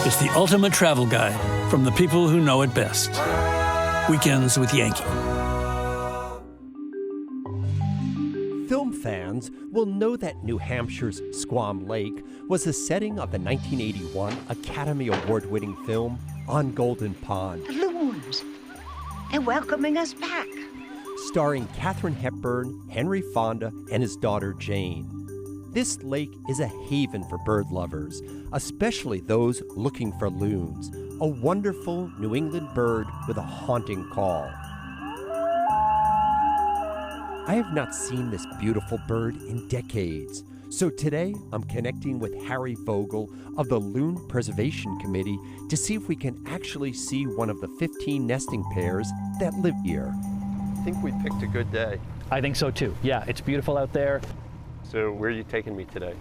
is the ultimate travel guide from the people who know it best. Weekends with Yankee. Film fans will know that New Hampshire's Squam Lake was the setting of the 1981 Academy Award-winning film On Golden Pond. The Loons. They're welcoming us back. Starring Katharine Hepburn, Henry Fonda, and his daughter Jane. This lake is a haven for bird lovers, especially those looking for loons, a wonderful New England bird with a haunting call. I have not seen this beautiful bird in decades, so today I'm connecting with Harry Vogel of the Loon Preservation Committee to see if we can actually see one of the 15 nesting pairs that live here. I think we picked a good day. I think so too. Yeah, it's beautiful out there. So where are you taking me today?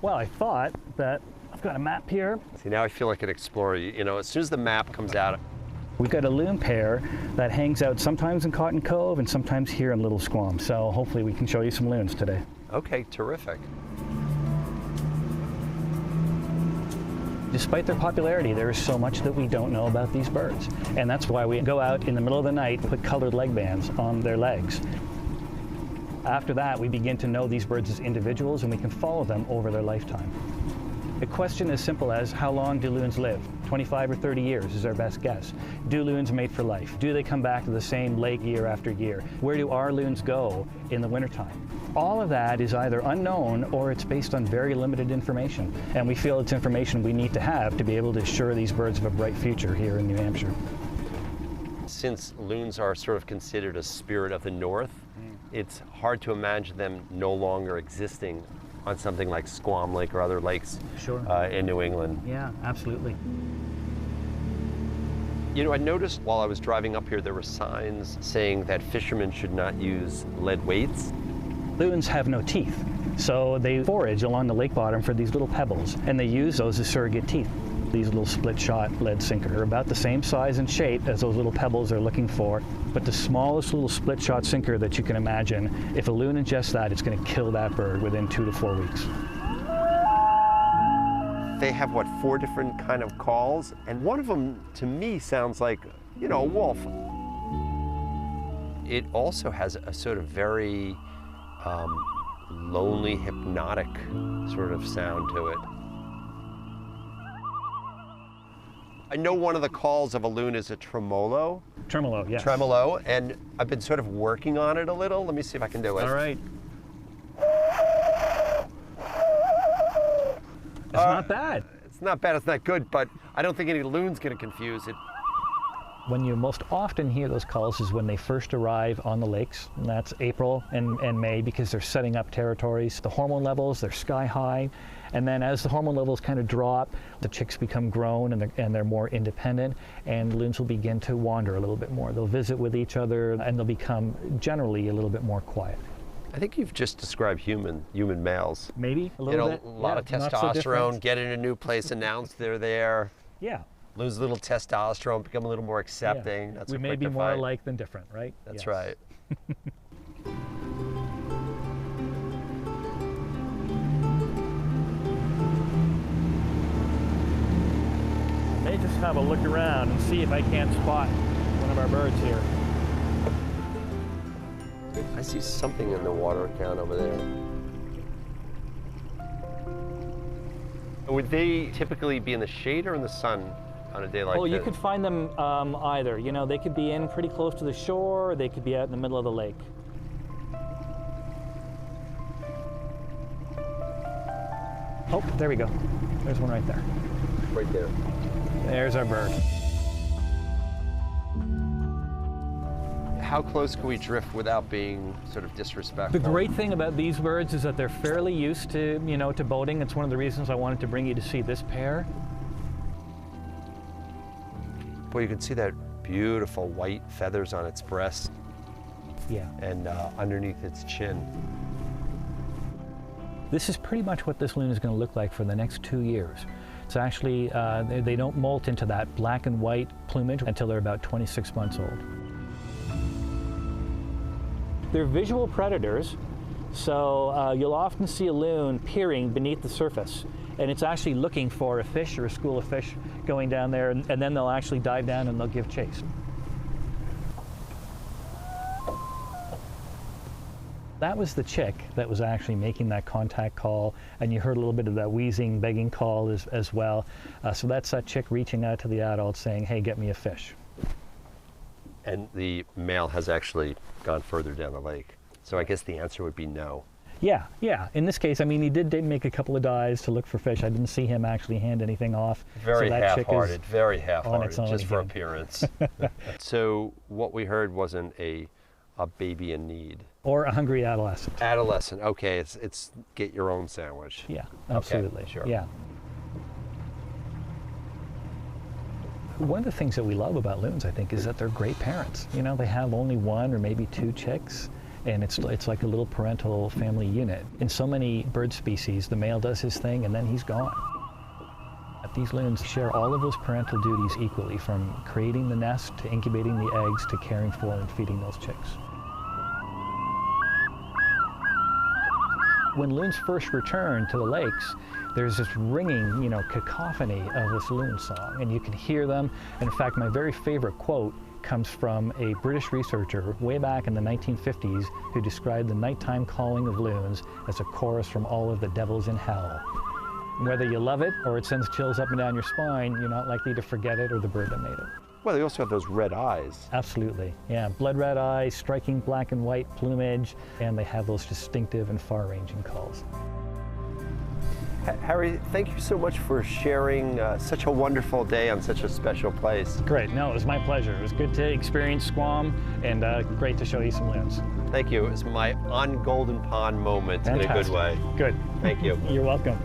Well, I thought that I've got a map here. See, now I feel like an explorer. You know, as soon as the map comes out. We've got a loon pair that hangs out sometimes in Cotton Cove and sometimes here in Little Squam. So hopefully we can show you some loons today. Okay, terrific. Despite their popularity, there is so much that we don't know about these birds. And that's why we go out in the middle of the night and put colored leg bands on their legs. After that, we begin to know these birds as individuals and we can follow them over their lifetime. The question is simple as, how long do loons live? 25 or 30 years is our best guess. Do loons mate for life? Do they come back to the same lake year after year? Where do our loons go in the wintertime? All of that is either unknown or it's based on very limited information. And we feel it's information we need to have to be able to assure these birds of a bright future here in New Hampshire. Since loons are sort of considered a spirit of the north, it's hard to imagine them no longer existing on something like Squam Lake or other lakes in New England. Yeah, absolutely. You know, I noticed while I was driving up here, there were signs saying that fishermen should not use lead weights. Loons have no teeth, so they forage along the lake bottom for these little pebbles, and they use those as surrogate teeth. These little split-shot lead sinker are about the same size and shape as those little pebbles they're looking for, but the smallest little split-shot sinker that you can imagine, if a loon ingests that, it's going to kill that bird within 2 to 4 weeks. They have, what, 4 different kind of calls? And one of them, to me, sounds like, you know, a wolf. It also has a sort of very lonely, hypnotic sort of sound to it. I know one of the calls of a loon is a tremolo. Tremolo, yes. Tremolo, and I've been sort of working on it a little. Let me see if I can do it. All right. It's not bad. It's not bad, it's not good, but I don't think any loon's gonna confuse it. When you most often hear those calls is when they first arrive on the lakes, and that's April and May, because they're setting up territories. The hormone levels, they're sky high, and then as the hormone levels kind of drop, the chicks become grown and they're more independent, and loons will begin to wander a little bit more. They'll visit with each other, and they'll become generally a little bit more quiet. I think you've just described human males. Maybe a little bit. A lot of testosterone, get in a new place, announce they're there. Yeah. Lose a little testosterone, become a little more accepting. Yeah. That's we may be more alike than different, right? That's yes. right. May just have a look around and see if I can't spot one of our birds here. I see something in the water account over there. Would they typically be in the shade or in the sun on a day like this? Oh, you could find them either. You know, they could be in pretty close to the shore, or they could be out in the middle of the lake. Oh, there we go. There's one right there. Right there. There's our bird. How close can we drift without being sort of disrespectful? The great thing about these birds is that they're fairly used to, you know, to boating. It's one of the reasons I wanted to bring you to see this pair. Boy, you can see that beautiful white feathers on its breast. Yeah. And underneath its chin. This is pretty much what this loon is going to look like for the next 2 years. It's actually, they don't molt into that black and white plumage until they're about 26 months old. They're visual predators, So you'll often see a loon peering beneath the surface, and it's actually looking for a fish or a school of fish going down there, and then they'll actually dive down and they'll give chase. That was the chick that was actually making that contact call, and you heard a little bit of that wheezing, begging call as well. So that's that chick reaching out to the adult saying, hey, get me a fish. And the male has actually gone further down the lake. So I guess the answer would be no. Yeah, yeah. In this case, I mean, he did make a couple of dives to look for fish. I didn't see him actually hand anything off. Very so that half-hearted, very half-hearted, its own just for again. appearance. So what we heard wasn't a baby in need. Or a hungry adolescent. Adolescent, okay, it's get your own sandwich. Yeah, absolutely. Okay, sure. Yeah. One of the things that we love about loons, I think, is that they're great parents. You know, they have only one or maybe two chicks, and it's like a little parental family unit. In so many bird species, the male does his thing and then he's gone. These loons share all of those parental duties equally, from creating the nest to incubating the eggs to caring for and feeding those chicks. When loons first return to the lakes, there's this ringing, cacophony of this loon song, and you can hear them. And in fact, my very favorite quote comes from a British researcher way back in the 1950s who described the nighttime calling of loons as a chorus from all of the devils in hell. Whether you love it or it sends chills up and down your spine, you're not likely to forget it or the bird that made it. Well, they also have those red eyes. Absolutely, yeah. Blood red eyes, striking black and white plumage, and they have those distinctive and far-ranging calls. Harry, thank you so much for sharing such a wonderful day on such a special place. Great, no, it was my pleasure. It was good to experience Squam, and great to show you some loons. Thank you. It was my on Golden Pond moment. Fantastic. In a good way. Good. Thank you. You're welcome.